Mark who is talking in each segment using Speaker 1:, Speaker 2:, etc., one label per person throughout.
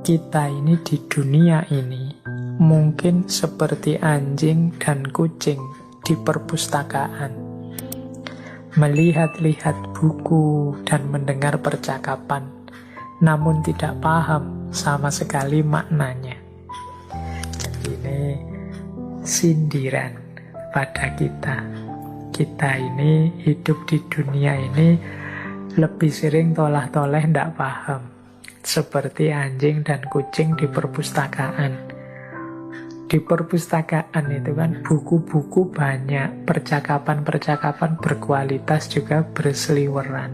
Speaker 1: kita ini di dunia ini mungkin seperti anjing dan kucing di perpustakaan, melihat-lihat buku dan mendengar percakapan, namun tidak paham sama sekali maknanya. Jadi ini sindiran pada kita. Kita ini hidup di dunia ini lebih sering tolah-toleh tidak paham, seperti anjing dan kucing di perpustakaan. Di perpustakaan itu kan buku-buku banyak, percakapan-percakapan berkualitas juga berseliweran.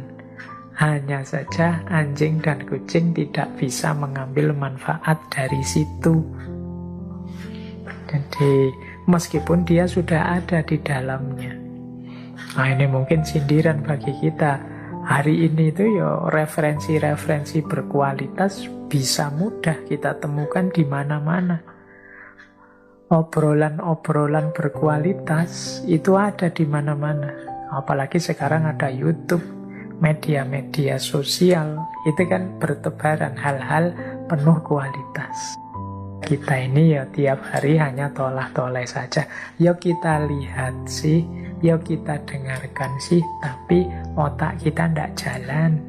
Speaker 1: Hanya saja anjing dan kucing tidak bisa mengambil manfaat dari situ. Jadi meskipun dia sudah ada di dalamnya. Nah, ini mungkin sindiran bagi kita. Hari ini itu ya referensi-referensi berkualitas bisa mudah kita temukan di mana-mana. Obrolan-obrolan berkualitas itu ada di mana-mana. Apalagi sekarang ada YouTube, media-media sosial, itu kan bertebaran hal-hal penuh kualitas. Kita ini ya tiap hari hanya tolah-toleh saja. Ya kita lihat sih, ya kita dengarkan sih, tapi otak kita tidak jalan.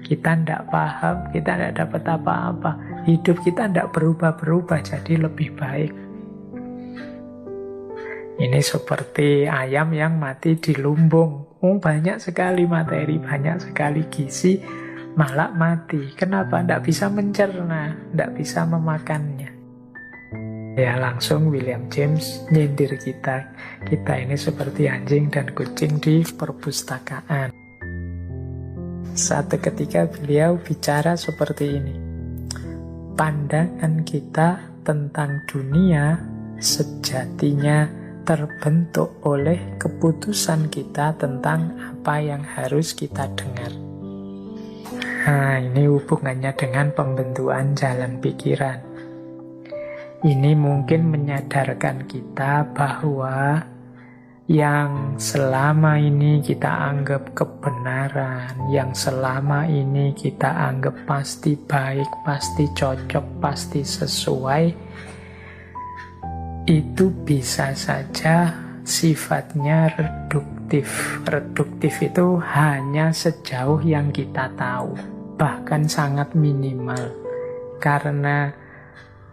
Speaker 1: Kita tidak paham, kita tidak dapat apa-apa. Hidup kita tidak berubah-berubah jadi lebih baik. Ini seperti ayam yang mati di lumbung. Banyak sekali materi, banyak sekali gizi, malah mati. Kenapa? Tidak bisa mencerna, tidak bisa memakannya. Ya langsung William James nyindir kita. Kita ini seperti anjing dan kucing di perpustakaan. Satu ketika beliau bicara seperti ini. Pandangan kita tentang dunia sejatinya terbentuk oleh keputusan kita tentang apa yang harus kita dengar. Nah, ini hubungannya dengan pembentukan jalan pikiran. Ini mungkin menyadarkan kita bahwa yang selama ini kita anggap kebenaran, yang selama ini kita anggap pasti baik, pasti cocok, pasti sesuai, itu bisa saja sifatnya reduktif. Reduktif itu hanya sejauh yang kita tahu, bahkan sangat minimal. Karena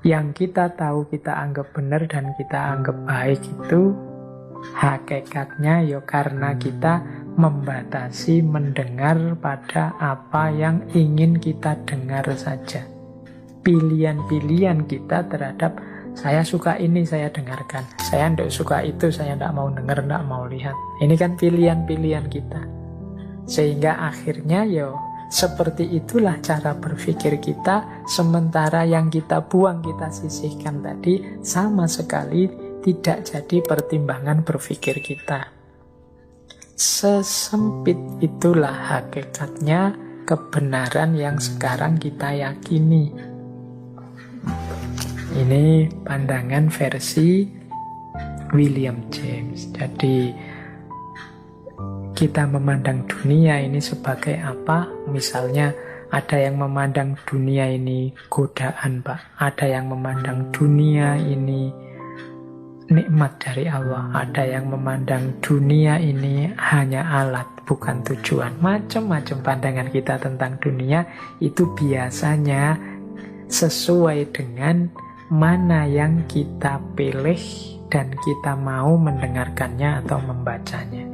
Speaker 1: yang kita tahu, kita anggap benar dan kita anggap baik itu hakikatnya ya karena kita membatasi mendengar pada apa yang ingin kita dengar saja. Pilihan-pilihan kita terhadap saya suka ini, saya dengarkan. Saya tidak suka itu, saya tidak mau dengar, tidak mau lihat. Ini kan pilihan-pilihan kita. Sehingga akhirnya ya seperti itulah cara berpikir kita. Sementara yang kita buang, kita sisihkan tadi, sama sekali tidak jadi pertimbangan berpikir kita. Sesempit itulah hakikatnya kebenaran yang sekarang kita yakini. Ini pandangan versi William James. Jadi kita memandang dunia ini sebagai apa? Misalnya ada yang memandang dunia ini godaan, Pak. Ada yang memandang dunia ini nikmat dari Allah. Ada yang memandang dunia ini hanya alat, bukan tujuan. Macam-macam pandangan kita tentang dunia itu biasanya sesuai dengan mana yang kita pilih dan kita mau mendengarkannya atau membacanya.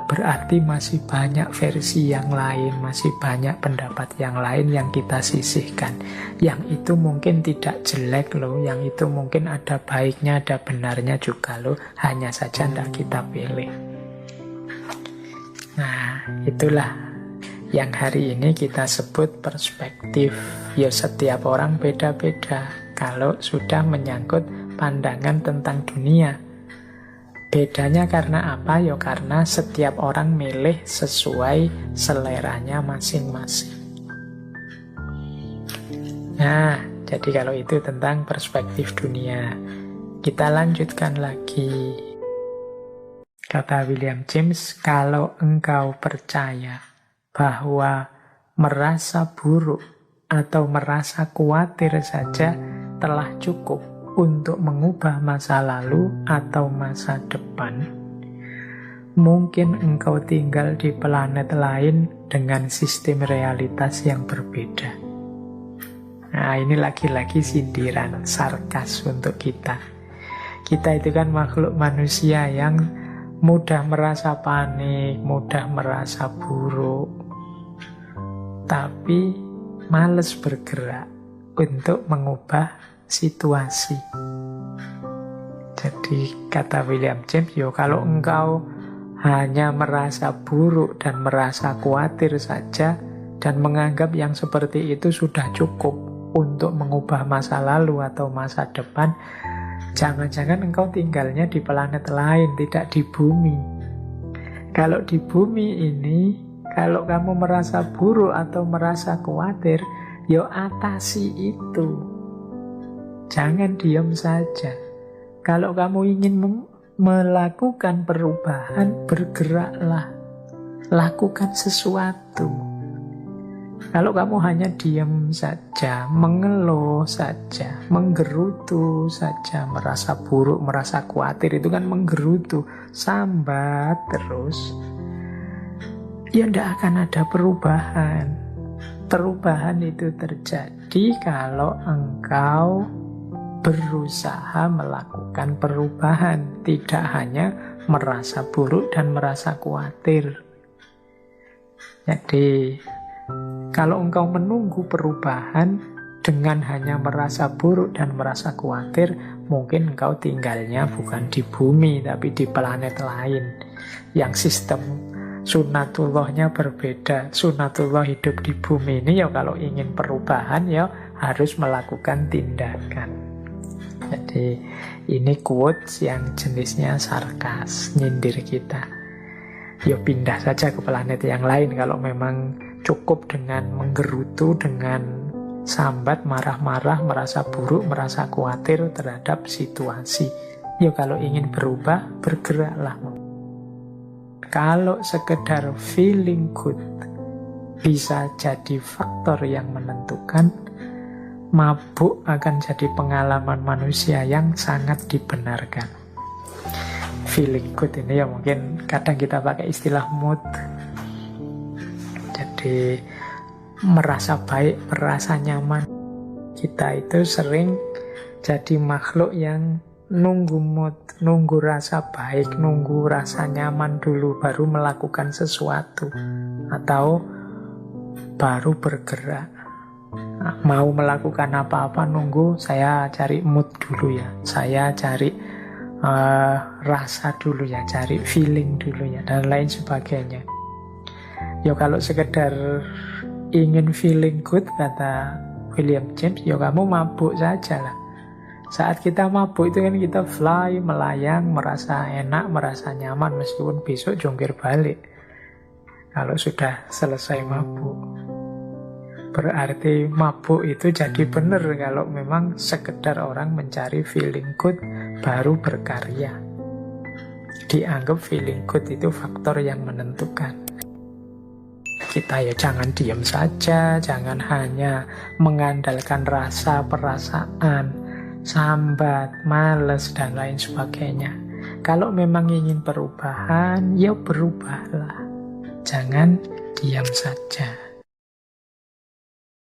Speaker 1: Berarti masih banyak versi yang lain, masih banyak pendapat yang lain yang kita sisihkan. Yang itu mungkin tidak jelek loh, yang itu mungkin ada baiknya, ada benarnya juga loh. Hanya saja tidak kita pilih. Nah, itulah yang hari ini kita sebut perspektif. Ya setiap orang beda-beda kalau sudah menyangkut pandangan tentang dunia. Bedanya karena apa? Ya karena setiap orang milih sesuai seleranya masing-masing. Nah, jadi kalau itu tentang perspektif dunia. Kita lanjutkan lagi. Kata William James, kalau engkau percaya bahwa merasa buruk atau merasa khawatir saja telah cukup untuk mengubah masa lalu atau masa depan, mungkin engkau tinggal di planet lain dengan sistem realitas yang berbeda. Nah, ini lagi-lagi sindiran, sarkas untuk kita. Kita itu kan makhluk manusia yang mudah merasa panik, mudah merasa buruk, tapi males bergerak untuk mengubah situasi. Jadi kata William James, kalau engkau hanya merasa buruk dan merasa khawatir saja dan menganggap yang seperti itu sudah cukup untuk mengubah masa lalu atau masa depan, jangan-jangan engkau tinggalnya di planet lain, tidak di bumi. Kalau di bumi ini, kalau kamu merasa buruk atau merasa khawatir, atasi itu. Jangan diam saja. Kalau kamu ingin melakukan perubahan, bergeraklah. Lakukan sesuatu. Kalau kamu hanya diam saja, mengeluh saja, menggerutu saja, merasa buruk, merasa khawatir, itu kan menggerutu, sambat terus, tidak akan ada perubahan. Perubahan itu terjadi kalau engkau berusaha melakukan perubahan, tidak hanya merasa buruk dan merasa khawatir. Jadi, kalau engkau menunggu perubahan dengan hanya merasa buruk dan merasa khawatir, mungkin engkau tinggalnya bukan di bumi, tapi di planet lain yang sistem sunatullahnya berbeda. Sunatullah hidup di bumi ini kalau ingin perubahan harus melakukan tindakan. Jadi ini quotes yang jenisnya sarkas, nyindir kita. Pindah saja ke planet yang lain kalau memang cukup dengan menggerutu, dengan sambat, marah-marah, merasa buruk, merasa khawatir terhadap situasi. Kalau ingin berubah, bergeraklah. Kalau sekedar feeling good bisa jadi faktor yang menentukan, mabuk akan jadi pengalaman manusia yang sangat dibenarkan. Feeling good ini mungkin kadang kita pakai istilah mood. Jadi merasa baik, merasa nyaman. Kita itu sering jadi makhluk yang nunggu mood, nunggu rasa baik, nunggu rasa nyaman dulu baru melakukan sesuatu atau baru bergerak. Mau melakukan apa-apa nunggu saya cari mood dulu ya, saya cari rasa dulu ya, cari feeling dulu ya, dan lain sebagainya. Kalau sekedar ingin feeling good, kata William James, kamu mabuk saja lah. Saat kita mabuk itu kan kita fly, melayang, merasa enak, merasa nyaman, meskipun besok jongkir balik. Kalau sudah selesai mabuk, berarti mabuk itu jadi benar kalau memang sekedar orang mencari feeling good baru berkarya. Dianggap feeling good itu faktor yang menentukan. Kita jangan diam saja, jangan hanya mengandalkan rasa, perasaan, sambat, males, dan lain sebagainya. Kalau memang ingin perubahan, berubahlah. Jangan diam saja.